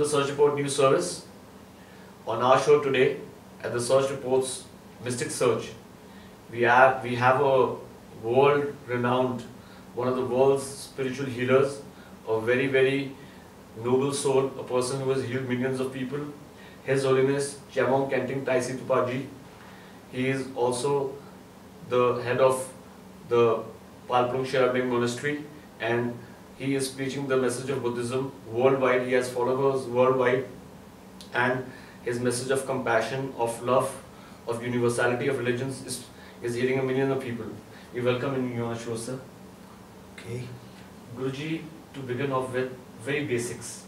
the Search Report news service. On our show today, at the Search Report's Mystic Search, we have a world-renowned, one of the world's spiritual healers, a very, very noble soul, a person who has healed millions of people, His Holiness Kentin Tai Situpa Ji. He is also the head of the Palprung Sherabing Monastery, and he is preaching the message of Buddhism worldwide. He has followers worldwide, and his message of compassion, of love, of universality of religions is healing a million of people. We welcome you on our show, sir. Okay. Guruji, to begin off with, very basics.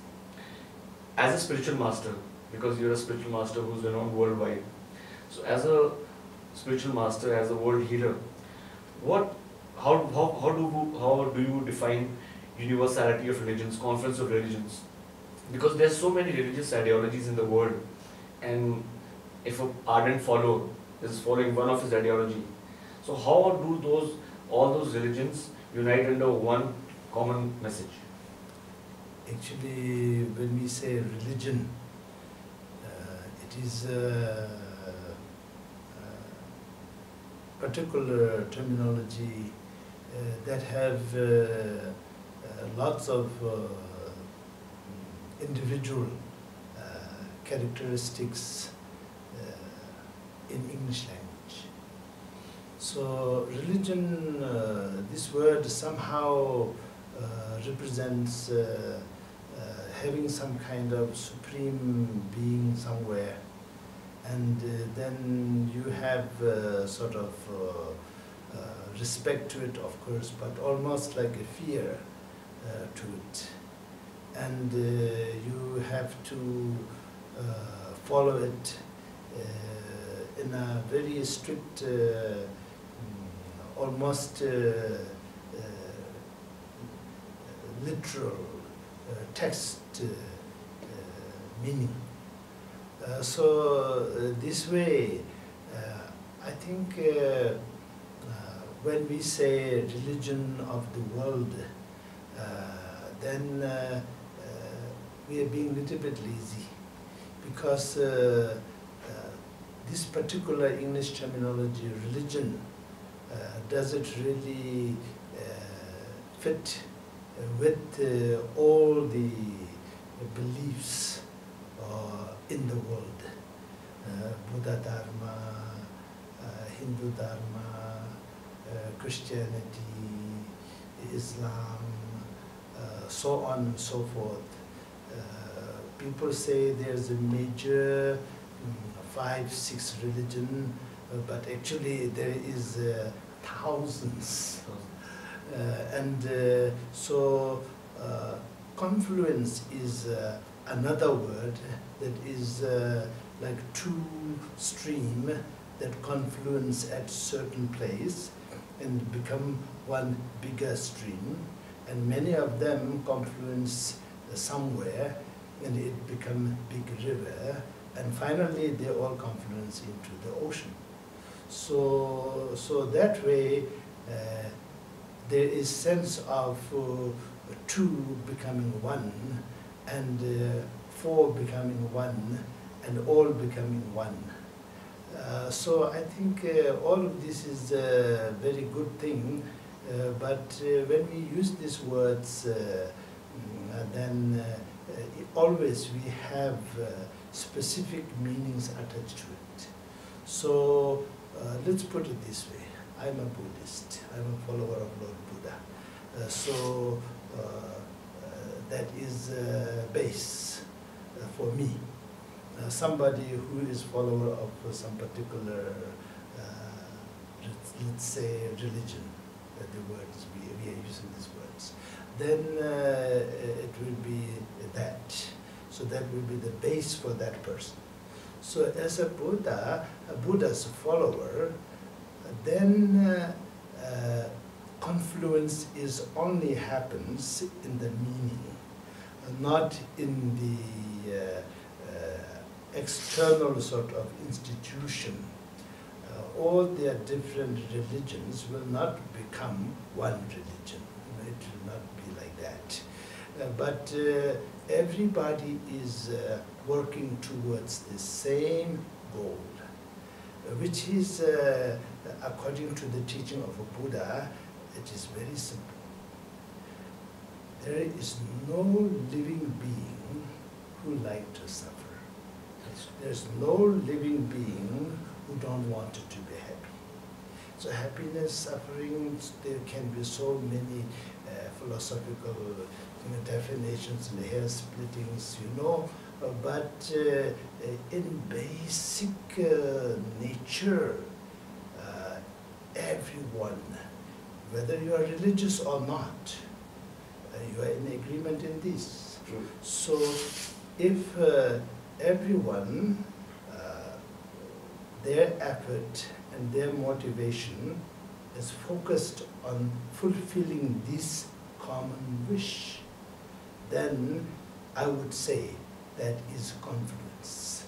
As a spiritual master, because you're a spiritual master who's renowned worldwide, so as a spiritual master, as a world healer, how do you define universality of religions, conference of religions? Because there's so many religious ideologies in the world, and if an ardent follower is following one of his ideology, so how do all those religions unite under one common message? Actually, when we say religion, it is a particular terminology that have lots of individual characteristics in English language. So religion, this word somehow represents having some kind of supreme being somewhere, and then you have sort of respect to it, of course, but almost like a fear to it. And you have to follow it in a very strict, almost literal text meaning. So this way, I think when we say religion of the world, then we are being a little bit lazy, because this particular English terminology, religion, doesn't really fit with all the beliefs in the world. Buddha Dharma, Hindu Dharma, Christianity, Islam, so on and so forth. People say there's a major 5-6 religion, but actually there is thousands. So confluence is another word that is like two streams that confluence at certain place and become one bigger stream, and many of them confluence somewhere and it become big river, and finally they all confluence into the ocean. So that way there is sense of two becoming one, and four becoming one, and all becoming one. So I think all of this is a very good thing, but when we use these words, then always we have specific meanings attached to it. So let's put it this way. I'm a Buddhist. I'm a follower of Lord Buddha. So that is base for me. Somebody who is follower of some particular, let's say, religion, the words we are using these words, then it will be that. So that will be the base for that person. So as a Buddha's follower, then confluence is only happens in the meaning, not in the external sort of institution. All their different religions will not become one religion. It will not be like that. but everybody is working towards the same goal, which is, according to the teaching of a Buddha, it is very simple. There is no living being who like to suffer. There's no living being who don't want to be happy. So happiness, suffering, there can be so many philosophical definitions and hair splittings, but in basic nature, everyone, whether you are religious or not, you are in agreement in this. True. So if everyone, their effort and their motivation is focused on fulfilling this common wish, then I would say that is confluence.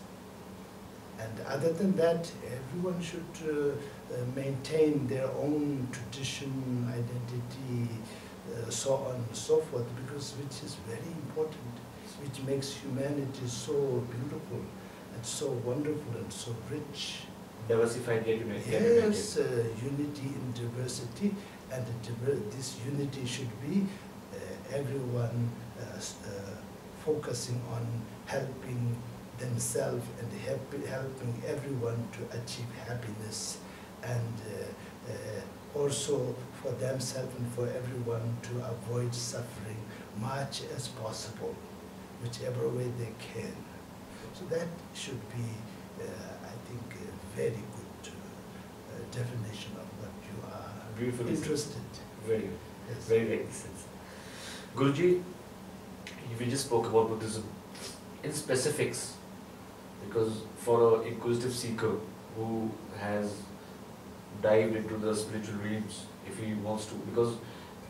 And other than that, everyone should maintain their own tradition, identity, so on and so forth, because which is very important, which makes humanity so beautiful and so wonderful and so rich. Diversified yet united. Yes, unity in diversity, and this unity should be everyone focusing on helping themselves and helping everyone to achieve happiness, and also for themselves and for everyone to avoid suffering much as possible, whichever way they can. So that should be, I think, a very good definition of what you are Beautiful interested. Very, Yes. very, very sense. Guruji, we just spoke about Buddhism in specifics, because for an inquisitive seeker who has dived into the spiritual realms, if he wants to, because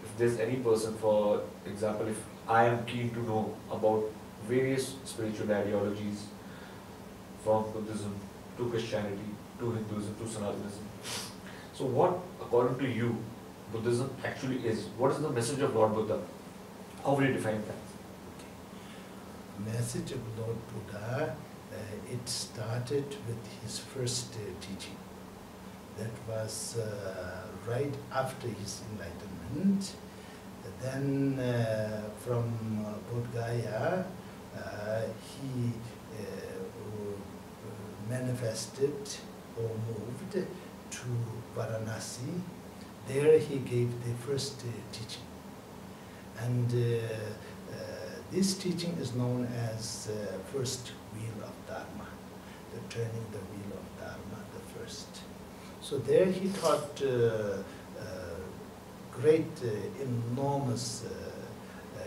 if there's any person, for example, if I am keen to know about various spiritual ideologies, from Buddhism to Christianity to Hinduism to Sanatanism, so what, according to you, Buddhism actually is? What is the message of Lord Buddha? How will you define that? Message of Lord Buddha, it started with his first teaching. That was right after his enlightenment. Then from Bodh Gaya, he manifested or moved to Varanasi. There he gave the first teaching. And this teaching is known as first wheel of Dharma, the turning the wheel of Dharma, the first. So there he taught great, enormous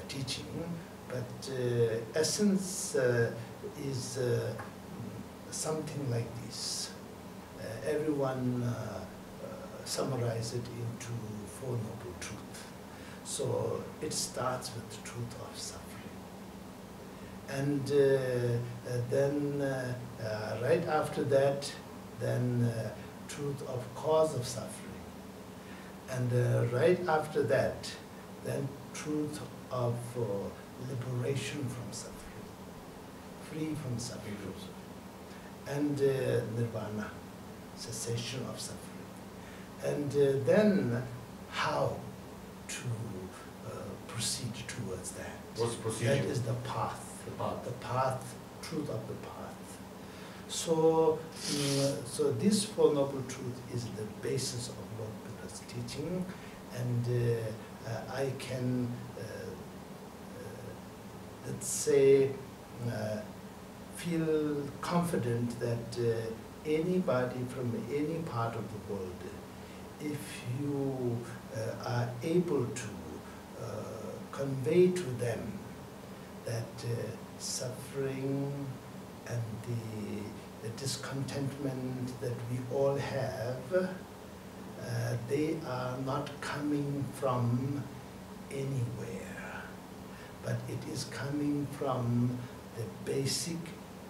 teaching, but essence is something like this. Everyone summarize it into Four Noble Truths. So it starts with the truth of suffering. And then right after that, then truth of cause of suffering. And right after that, then truth of liberation from suffering, free from suffering. And nirvana, cessation of suffering. And then how to proceed towards that. What's the procedure? That is the path. The path. The path, truth of the path. So, so this Four Noble Truth is the basis of Lord Buddha's teaching, and I can, let's say, feel confident that anybody from any part of the world, if you are able to convey to them that suffering and the discontentment that we all have, they are not coming from anywhere, but it is coming from the basic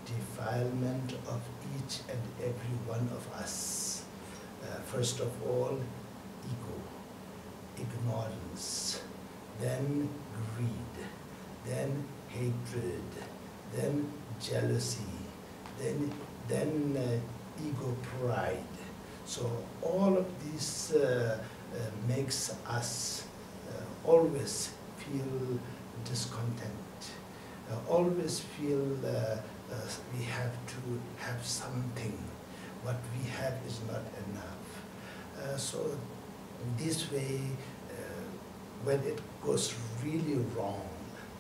defilement of each and every one of us. First of all, ego, ignorance, then greed, then hatred, then jealousy, then ego pride. So all of this makes us always feel discontent, always feel we have to have something. What we have is not enough. So this way, when it goes really wrong,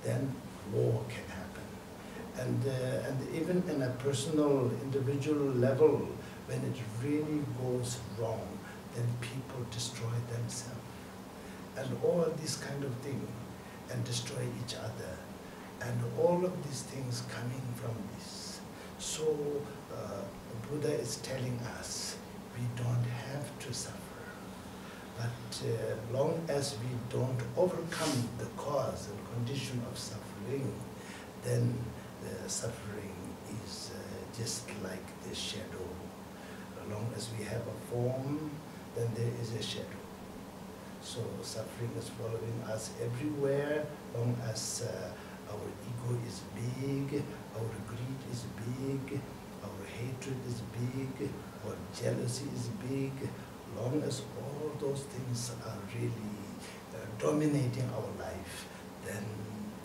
then war can happen. And even in a personal, individual level, when it really goes wrong, then people destroy themselves. And all these kind of things, and destroy each other. And all of these things coming from this. So Buddha is telling us, we don't have to suffer. But long as we don't overcome the cause and condition of suffering, then the suffering is just like the shadow. As long as we have a form, then there is a shadow. So suffering is following us everywhere, long as our ego is big, our greed is big, our hatred is big, our jealousy is big. Long as all those things are really dominating our life, then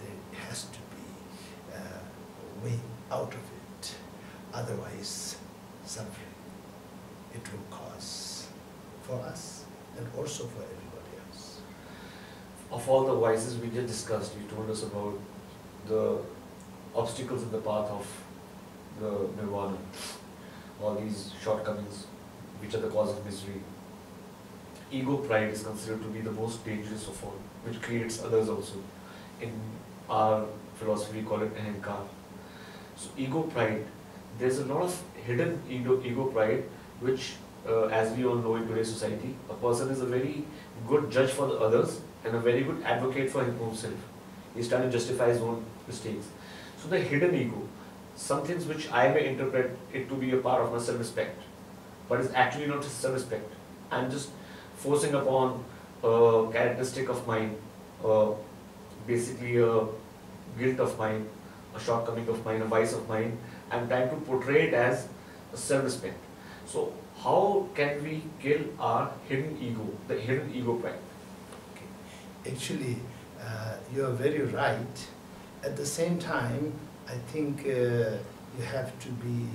there has to be a way out of it. Otherwise, suffering it will cause for us and also for everybody else. Of all the vices we just discussed, you told us about the obstacles in the path of the nirvana, all these shortcomings which are the cause of misery. Ego pride is considered to be the most dangerous of all, which creates others also. In our philosophy, we call it ahankar. So ego pride, there's a lot of hidden ego pride, which as we all know in today's society, a person is a very good judge for the others and a very good advocate for himself. He's trying to justify his own mistakes. So the hidden ego, some things which I may interpret it to be a part of my self-respect, but it's actually not just self-respect. I'm just forcing upon a characteristic of mine, basically a guilt of mine, a shortcoming of mine, a vice of mine. I'm trying to portray it as a self-respect. So how can we kill our hidden ego, the hidden ego pride? Okay. Actually, you are very right. At the same time, I think you have to be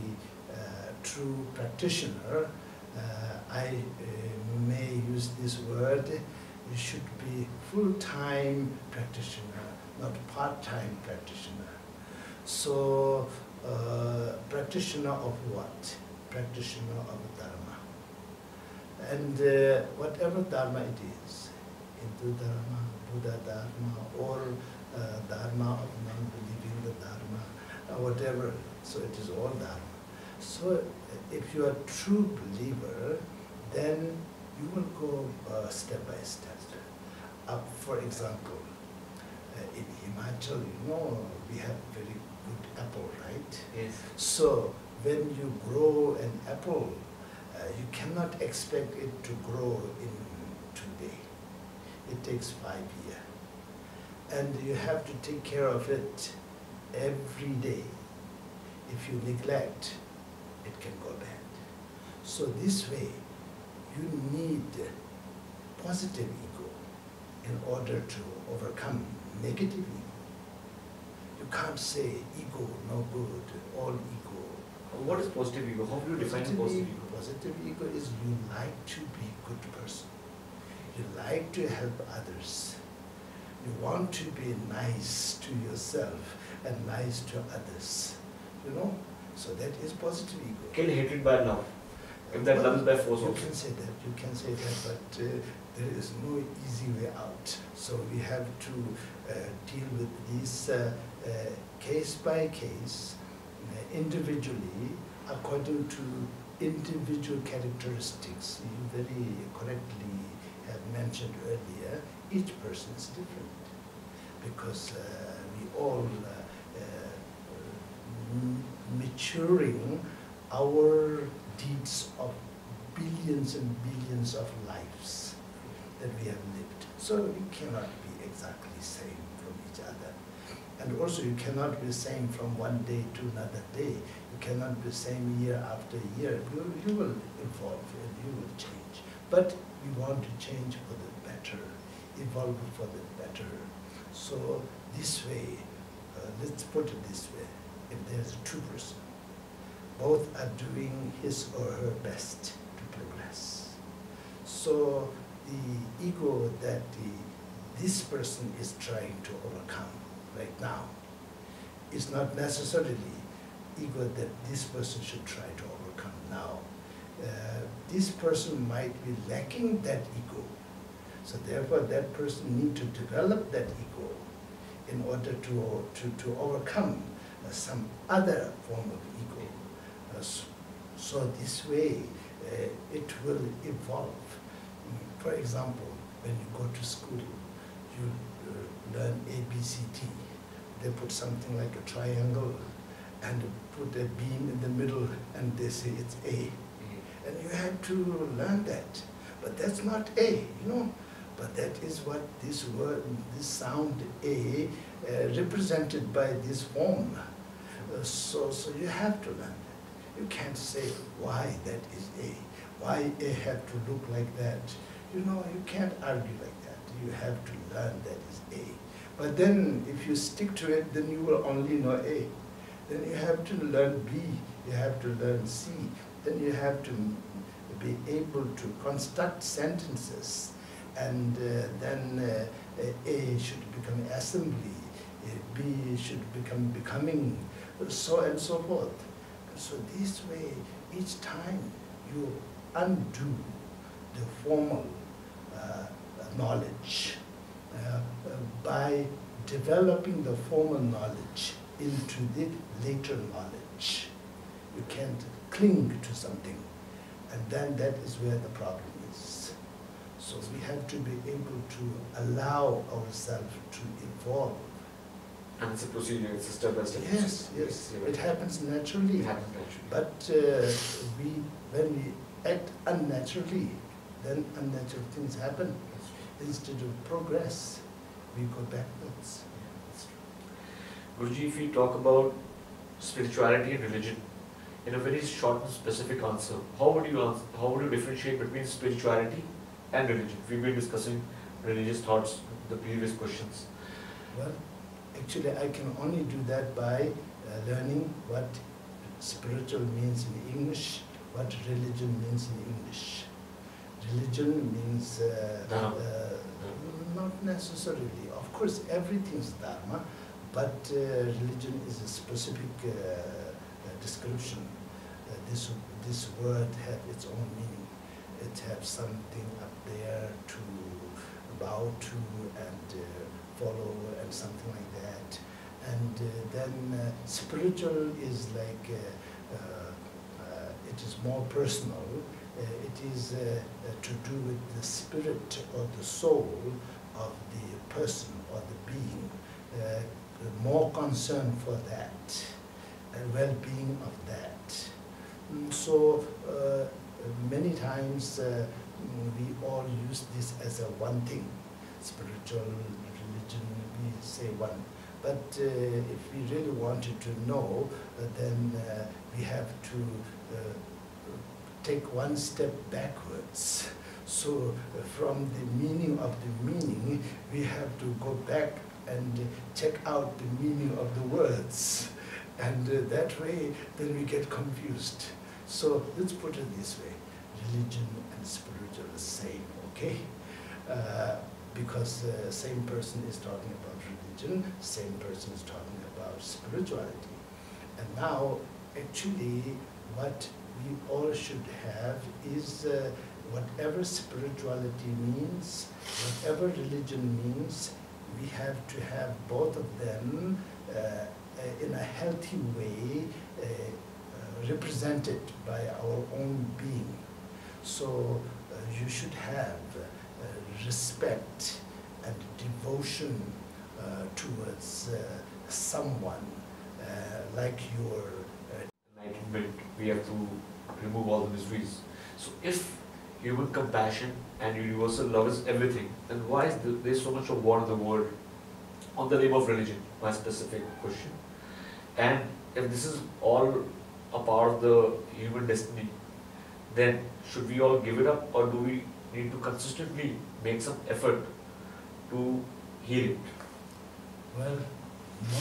a true practitioner. I may use this word. You should be full-time practitioner, not part-time practitioner. So, practitioner of what? Practitioner of Dharma. And whatever Dharma it is, Hindu Dharma, Buddha Dharma, or Dharma of non-believing the Dharma, whatever, so it is all Dharma. So if you are a true believer, then you will go step by step. For example, in Himachal, you know, we have very good apple, right? Yes. So when you grow an apple, you cannot expect it to grow in 2 days. It takes 5 years. And you have to take care of it every day. If you neglect, it can go bad. So this way, you need positive ego in order to overcome negative ego. You can't say ego, no good, all ego. What is positive ego? How do you define positive ego? Positive ego is you like to be a good person. You like to help others. You want to be nice to yourself and nice to others. You know? So that is positive ego. Kill hatred by love. If that love is by force you also. You can say that, but there is no easy way out. So we have to deal with this case by case, individually, according to individual characteristics. You very correctly have mentioned earlier, each person is different, because we all maturing our deeds of billions and billions of lives that we have lived. So we cannot be exactly same from each other. And also you cannot be the same from one day to another day. You cannot be the same year after year. You will evolve and you will change. But we want to change for the better, evolve for the better. So this way, let's put it this way, if there's two persons, both are doing his or her best to progress. So the ego that this person is trying to overcome right now is not necessarily ego that this person should try to overcome now. This person might be lacking that ego. So therefore that person needs to develop that ego in order to overcome some other form of ego. So this way it will evolve. For example, when you go to school, you learn ABCD. They put something like a triangle and put a beam in the middle and they say it's A. And you have to learn that. But that's not A, you know. But that is what this word, this sound A, represented by this form. So you have to learn that. You can't say why that is A. Why A have to look like that? You know, you can't argue like that. You have to learn that is A. But then if you stick to it, then you will only know A. Then you have to learn B, you have to learn C. Then you have to be able to construct sentences. And then A should become assembly, B should become becoming, so and so forth. And so this way, each time you undo the formal knowledge by developing the formal knowledge into the later knowledge. You can't cling to something, and then that is where the problem is. So we have to be able to allow ourselves to evolve. And it's a procedure, it's a step-by-step Yes, procedure. yes, it happens naturally. It happens naturally. But when we act unnaturally, then unnatural things happen. Instead of progress, we go backwards. Guruji, if we talk about spirituality and religion, in a very short and specific answer, how would you differentiate between spirituality and religion? We've been discussing religious thoughts in the previous questions. Well, actually I can only do that by learning what spiritual means in English, what religion means in English. Religion means not necessarily. Of course, everything is Dharma, but religion is a specific description. This word has its own meaning. It has something up there to bow to and follow and something like that. And then spiritual is like, it is more personal. It is to do with the spirit or the soul of the person or the being. More concern for that, and well-being of that. So many times we all use this as a one thing. Spiritual, religion, we say one. But if we really wanted to know, then we have to take one step backwards. So from the meaning of the meaning, we have to go back and check out the meaning of the words. And that way, then we get confused. So let's put it this way. Religion and spiritual are the same, okay? Because same person is talking about religion, same person is talking about spirituality. And now, actually, what we all should have is whatever spirituality means, whatever religion means, we have to have both of them in a healthy way represented by our own being. So you should have respect and devotion towards someone like your enlightenment. We have to remove all the miseries. So if human compassion and universal love is everything, then why is there so much of war in the world? on the name of religion, my specific question. And if this is all a part of the human destiny, then should we all give it up, or do we need to consistently make some effort to heal it? Well,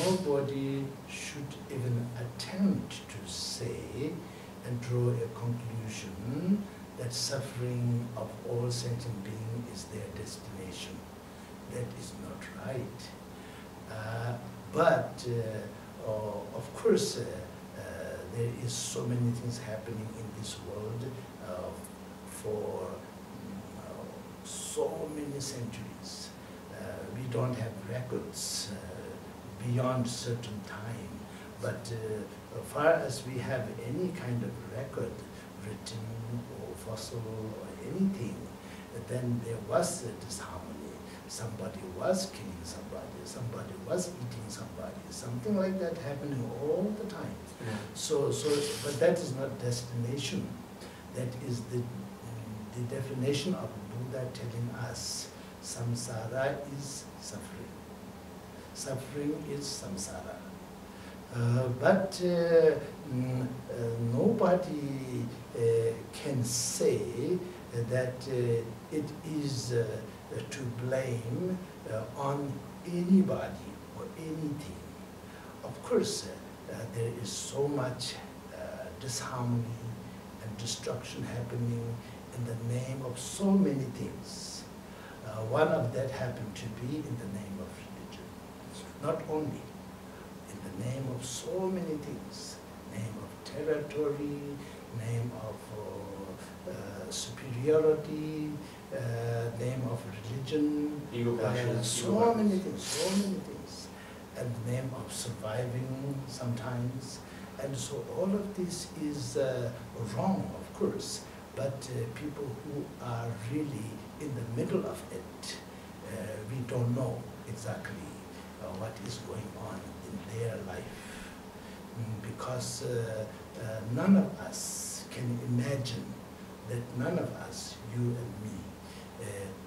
nobody should even attempt to say and draw a conclusion that suffering of all sentient beings is their destination. That is not right. But of course, there is so many things happening in this world for so many centuries. We don't have records beyond certain time, but far as we have any kind of record, written or fossil or anything, then there was a disharmony. Somebody was killing somebody was eating somebody, something like that happening all the time. Yeah. So, but that is not destination. That is the definition of Buddha telling us samsara is suffering. Suffering is samsara. But nobody can say that it is to blame on anybody or anything. Of course, there is so much disharmony and destruction happening in the name of so many things. One of that happened to be in the name of religion. Not only in the name of so many things, name of territory, name of superiority, name of religion, Ego clashes, so many things, and the name of surviving sometimes. And so all of this is wrong, of course, but people who are really in the middle of it, we don't know exactly what is going on in their life, because none of us can imagine that none of us, you and me,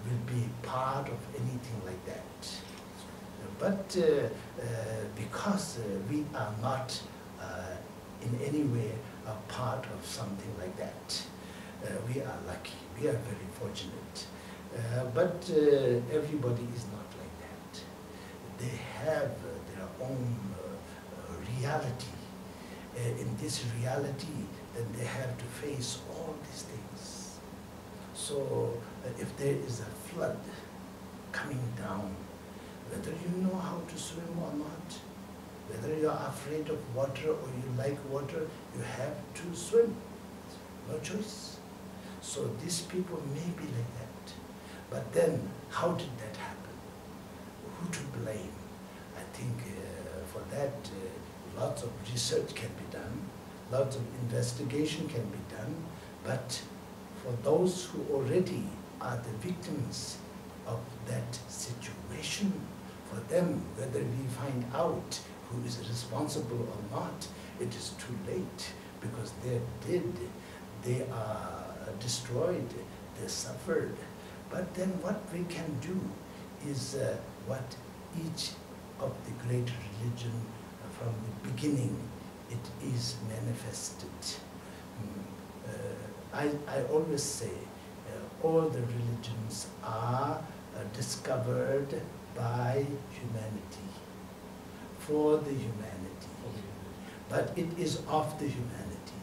will be part of anything like that. But because we are not in any way a part of something like that, we are lucky, we are very fortunate. But everybody is not like that. They have their own reality. In this reality, then they have to face all these things. So if there is a flood coming down, whether you know how to swim or not, whether you are afraid of water or you like water, you have to swim. No choice. So these people may be like that. But then, how did that happen? Who to blame? I think for that, lots of research can be done, lots of investigation can be done, but for those who already are the victims of that situation, for them, whether we find out who is responsible or not, it is too late, because they're dead, they are destroyed, they suffered. But then what we can do is what each of the great religion from the beginning, it is manifested. I always say all the religions are discovered by humanity, for the humanity. But it is of the humanity,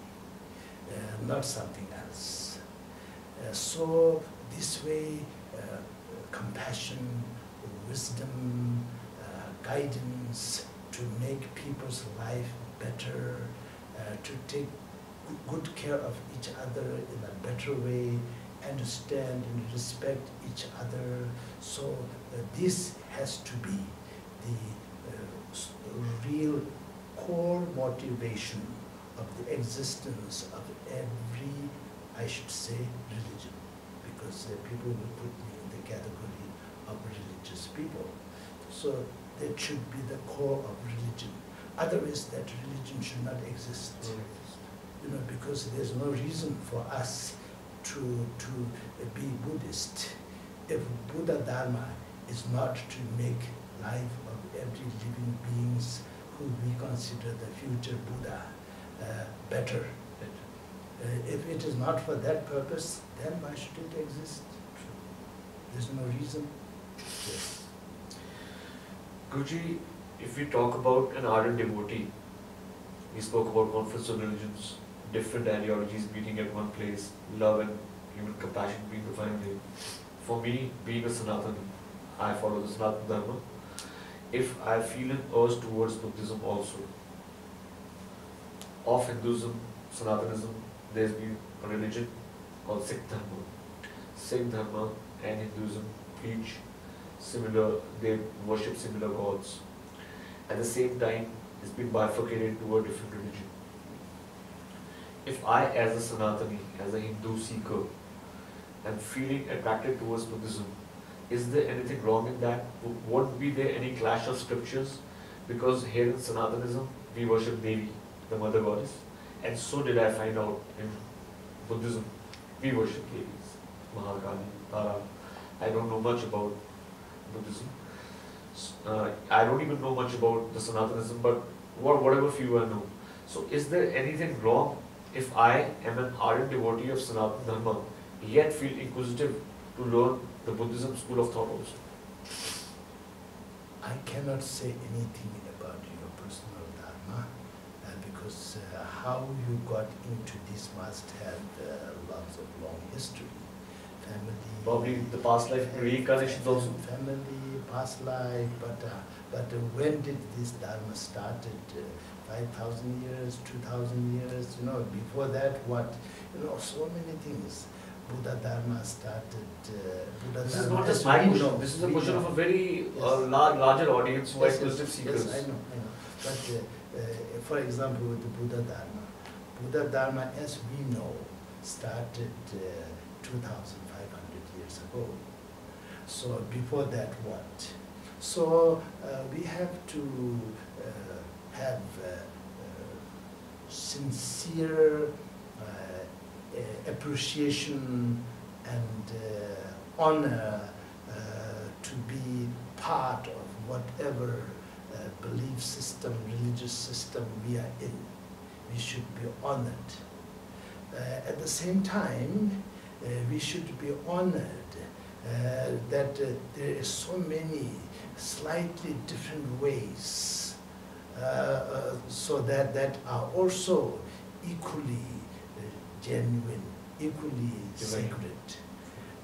not something else. So this way, compassion, wisdom, guidance to make people's life better, to take good care of each other in a better way, understand and respect each other. So this has to be the real core motivation of the existence of every, I should say, religion, because people will put me in the category of religious people. So that should be the core of religion. Otherwise, that religion should not exist. You know, because there's no reason for us to be Buddhist if Buddha Dharma is not to make life of every living beings who we consider the future Buddha better. If it is not for that purpose, then why should it exist? There's no reason. Yes. Guruji, if we talk about an ardent devotee, we spoke about conflicts of religions, different ideologies meeting at one place, love and human compassion being the final aim. For me, being a Sanatani, I follow the Sanatana Dharma. If I feel an urge towards Buddhism also, of Hinduism, Sanatanism, there's been a religion called Sikh Dharma. Sikh Dharma and Hinduism preach similar, they worship similar gods. At the same time, it's been bifurcated to a different religion. If I, as a Sanatani, as a Hindu seeker, am feeling attracted towards Buddhism, is there anything wrong in that? Won't be there any clash of scriptures? Because here in Sanatanism, we worship Devi, the mother goddess, and so did I find out in Buddhism, we worship Devis, Mahakali, Tara. I don't know much about Buddhism. I don't even know much about the Sanatanism, but whatever few I know. So is there anything wrong if I am an ardent devotee of Sanatana Dharma, yet feel inquisitive to learn the Buddhism school of thought also? I cannot say anything about your personal Dharma because how you got into this must have lots of long history. Family, probably the past life reincarnations also. Family, past life, but when did this Dharma started? 5,000 years, 2,000 years, before that what, so many things. Buddha Dharma started, This is not just my question, this is a question of a very larger audience who are inquisitive seekers. Yes, I know. But for example, with the Buddha Dharma, as we know, started 2,500 years ago. So before that, what? So we have to have sincere appreciation and honor to be part of whatever belief system, religious system we are in. We should be honored. At the same time, we should be honored that there is so many slightly different ways so that are also equally genuine, equally sacred,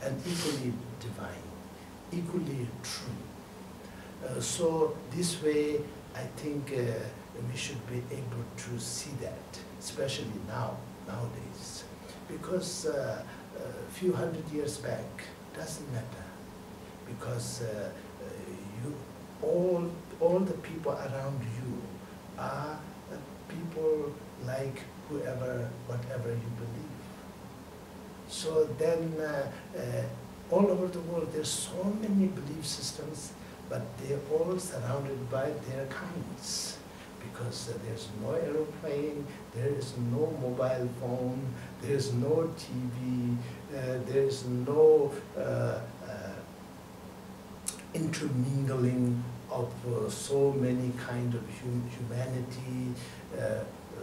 and equally divine, equally true. So this way, I think we should be able to see that, especially nowadays, because a few hundred years back doesn't matter, because all the people around you are people like whatever you believe. So then all over the world there's so many belief systems, but they're all surrounded by their kinds, because there's no aeroplane, there is no mobile phone, there's no TV, there's no intermingling of so many kind of humanity.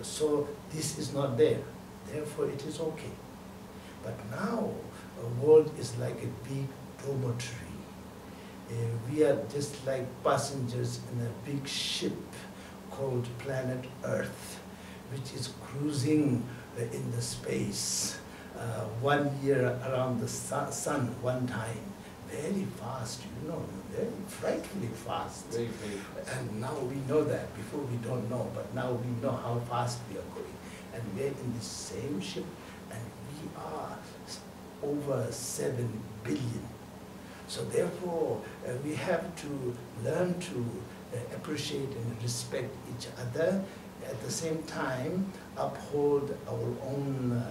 So this is not there. Therefore, it is okay. But now, the world is like a big dormitory. We are just like passengers in a big ship called planet Earth, which is cruising in the space 1 year around the sun one time. Very fast, very frightfully fast. Very, very fast. And now we know that. Before we don't know, but now we know how fast we are going. And we're in the same ship, and we are over 7 billion. So therefore, we have to learn to appreciate and respect each other, at the same time uphold our own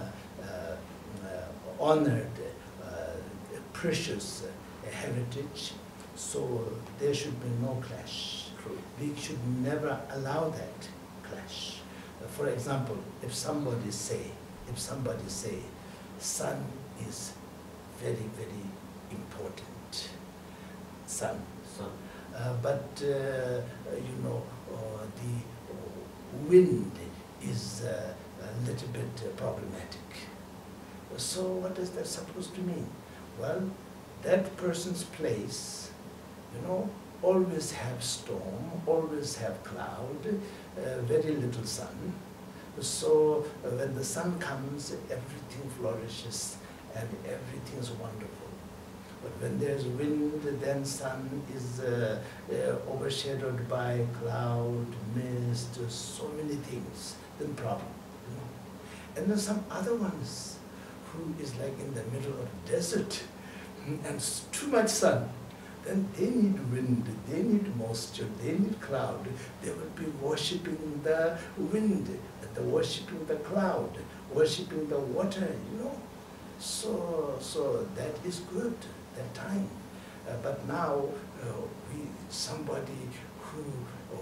honored, precious heritage. So there should be no clash. True. We should never allow that clash. For example, if somebody say, sun is very, very important. Sun. you know, the wind is a little bit problematic. So what is that supposed to mean? Well, that person's place, you know, always have storm, always have cloud, very little sun. So when the sun comes, everything flourishes and everything is wonderful. But when there's wind, then sun is overshadowed by cloud, mist, so many things, then problem. You know? And then some other ones who is like in the middle of the desert and too much sun, then they need wind, they need moisture, they need cloud. They will be worshipping the wind, they're worshipping the cloud, worshipping the water, you know. So that is good, that time. But now somebody who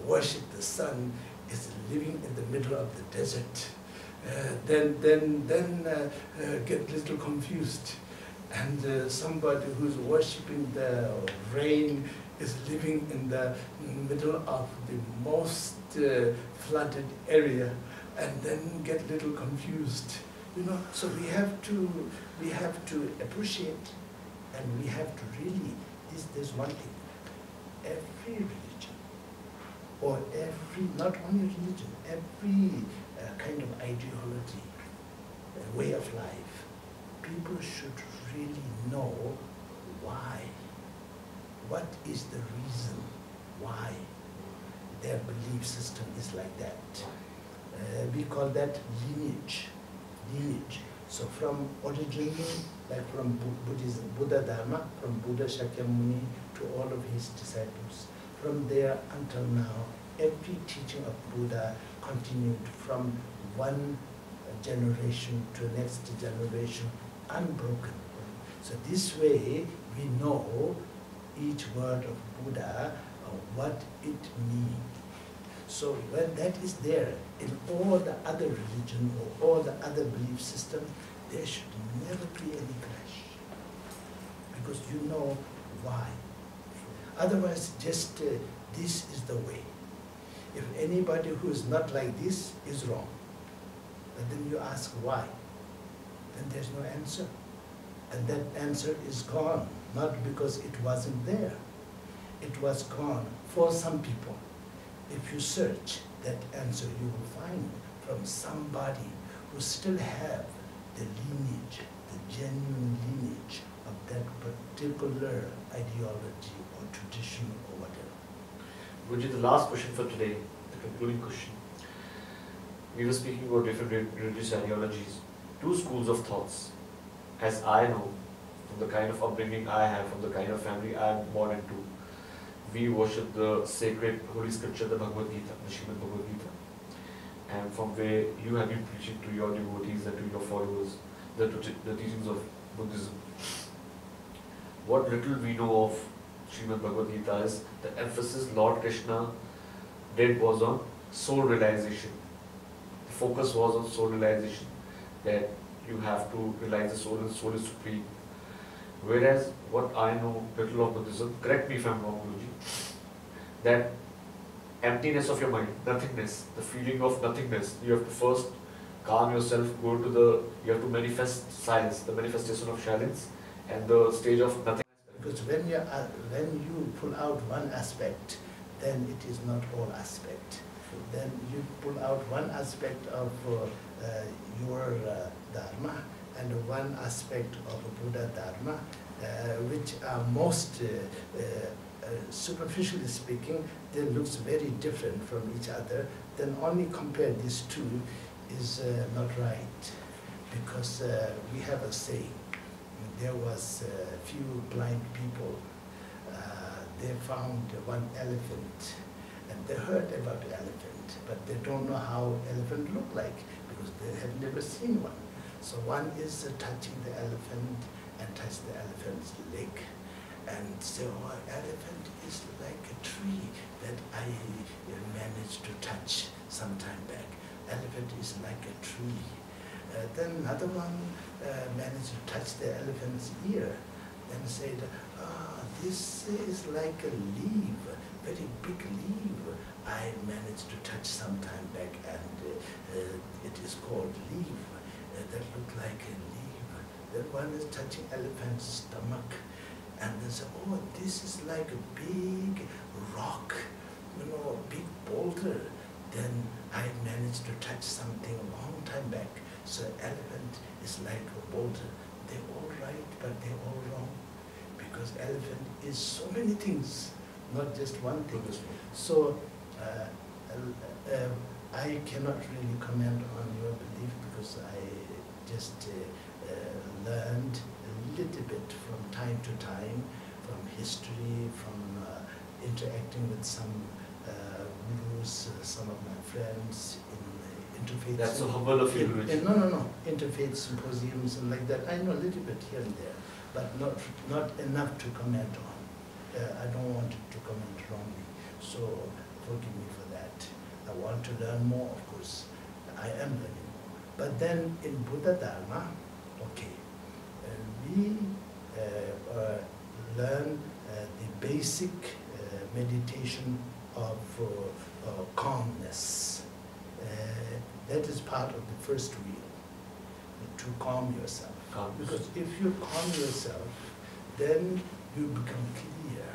worships the sun is living in the middle of the desert. Then get a little confused. And somebody who's worshipping the rain is living in the middle of the most flooded area, and then get a little confused. You know, so we have to appreciate, and we have to really. There's one thing. Every religion, or not only religion, every kind of ideology, way of life, people should really know why. What is the reason why their belief system is like that? We call that lineage. So from originally, like from Buddhism, Buddha Dharma, from Buddha Shakyamuni to all of his disciples, from there until now, every teaching of Buddha continued from one generation to the next generation, unbroken. So this way, we know each word of Buddha, what it means. So when that is there, in all the other religion or all the other belief system, there should never be any clash. Because you know why. Otherwise, just this is the way. If anybody who is not like this is wrong, but then you ask why, then there's no answer. And that answer is gone, not because it wasn't there. It was gone for some people. If you search, that answer you will find from somebody who still have the lineage, the genuine lineage of that particular ideology or tradition or whatever. Guruji, the last question for today, the concluding question. We were speaking about different religious ideologies, two schools of thoughts. As I know, from the kind of upbringing I have, from the kind of family I am born into, we worship the sacred holy scripture, the Bhagavad Gita, the Srimad Bhagavad Gita. And from where you have been preaching to your devotees and to your followers, the teachings of Buddhism. What little we know of Srimad Bhagavad Gita is the emphasis Lord Krishna did was on soul realization. The focus was on soul realization, that you have to realize the soul and the soul is supreme. Whereas what I know little of Buddhism, correct me if I'm wrong, Guruji, that emptiness of your mind, nothingness, the feeling of nothingness, you have to first calm yourself, you have to manifest silence, the manifestation of silence and the stage of nothingness. Because when you pull out one aspect, then it is not all aspect. Then you pull out one aspect of your Dharma and one aspect of Buddha Dharma, which are most, superficially speaking, they looks very different from each other. Then only compare these two is not right, because we have a saying. There was a few blind people. They found one elephant, and they heard about the elephant, but they don't know how elephant look like, because they have never seen one. So one is touching the elephant and touch the elephant's leg, and say, oh, elephant is like a tree that I managed to touch some time back. Elephant is like a tree. Then another one managed to touch the elephant's ear and said, this is like a leaf, very big leaf. I managed to touch some time back, and it is called leaf. That looked like a leaf. That one is touching elephant's stomach, and they say, oh, this is like a big rock, a big boulder. Then I managed to touch something a long time back. So elephant is like a boulder. They're all right, but they're all wrong. Because elephant is so many things, not just one thing. So I cannot really comment on your belief, because I just learned a little bit from time to time, from history, from interacting with some gurus, some of my friends in interfaith. That's so humble of you, Guruji. No. Interfaith symposiums and like that. I know a little bit here and there, but not enough to comment on. I don't want to comment wrongly, so forgive me for that. I want to learn more, of course. I am learning more. But then in Buddha Dharma, okay, we learn the basic meditation of calmness. That is part of the first wheel, to calm yourself. Because if you calm yourself, then you become clear.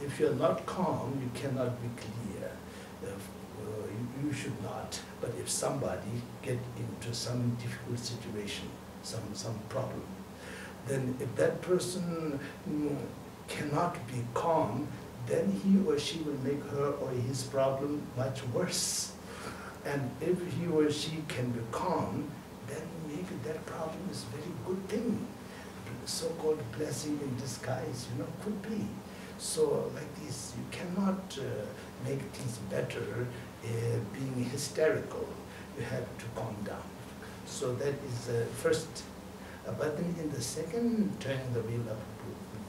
If you're not calm, you cannot be clear. You should not. But if somebody get into some difficult situation, some problem, then if that person cannot be calm, then he or she will make her or his problem much worse. And if he or she can be calm, then maybe that problem is a very good thing. So-called blessing in disguise, could be. So like this, you cannot make things better being hysterical. You have to calm down. So that is first. But then in the second turning the wheel of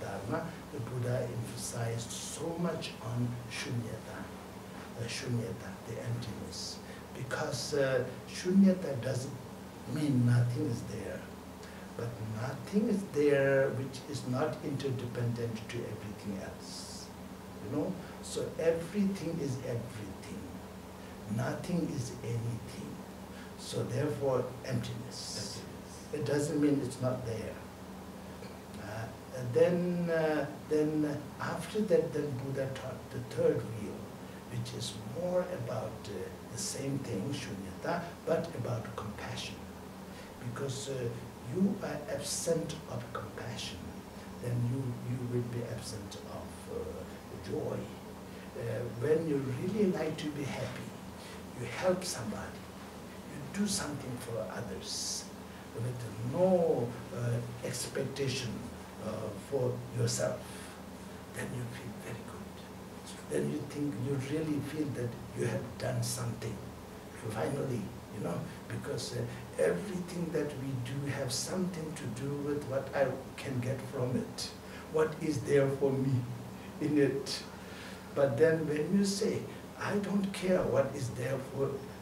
Dharma, the Buddha emphasized so much on shunyata, the emptiness. Because shunyata doesn't mean nothing is there. But nothing is there which is not interdependent to everything else. So everything is everything. Nothing is anything. So therefore, emptiness. It doesn't mean it's not there. Then after that, then Buddha taught the third wheel, which is more about the same thing, shunyata, but about compassion. Because you are absent of compassion, then you will be absent of joy. When you really like to be happy, you help somebody, you do something for others with no expectation for yourself, then you feel very good. Then you think, you really feel that you have done something, finally, because everything that we do have something to do with what I can get from it. What is there for me in it? But then when you say, I don't care what is there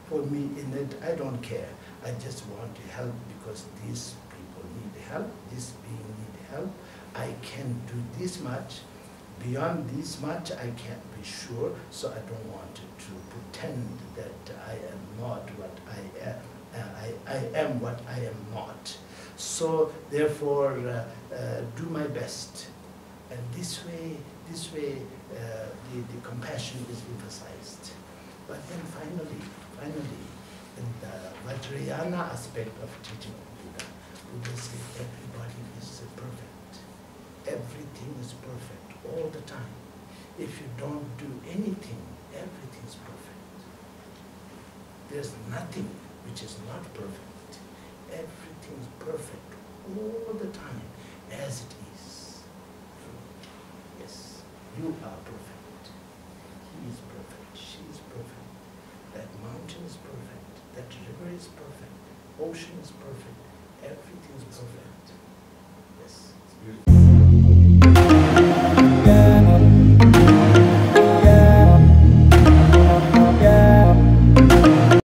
for me in it, I don't care. I just want to help because these people need help, this being need help. I can do this much. Beyond this much, I can't be sure, so I don't want to pretend that I am not what I am. I am what I am not. So therefore, do my best. And this way, the compassion is emphasized. But then finally, in the Vajrayana aspect of teaching of Buddha, Buddha says everybody is perfect. Everything is perfect all the time. If you don't do anything, everything is perfect. There's nothing which is not perfect. Everything is perfect all the time, as it is. Yes, you are perfect. He is perfect. She is perfect. That mountain is perfect. That river is perfect. Ocean is perfect. Everything is perfect.